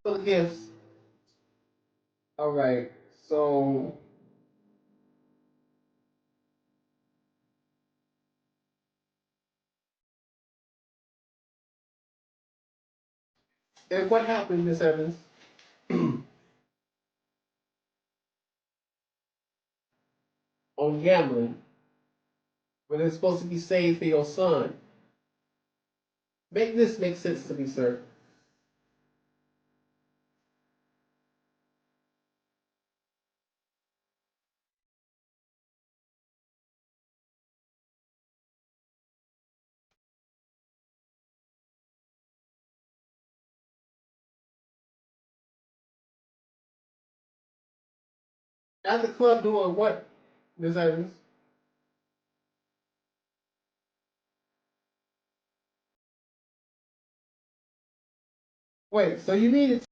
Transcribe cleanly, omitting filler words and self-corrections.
For the gifts. All right. So, and what happened, Miss Evans, on gambling when it's supposed to be saved for your son? Make this make sense to me, sir. At the club doing what, Miss Evans? Wait, so you mean to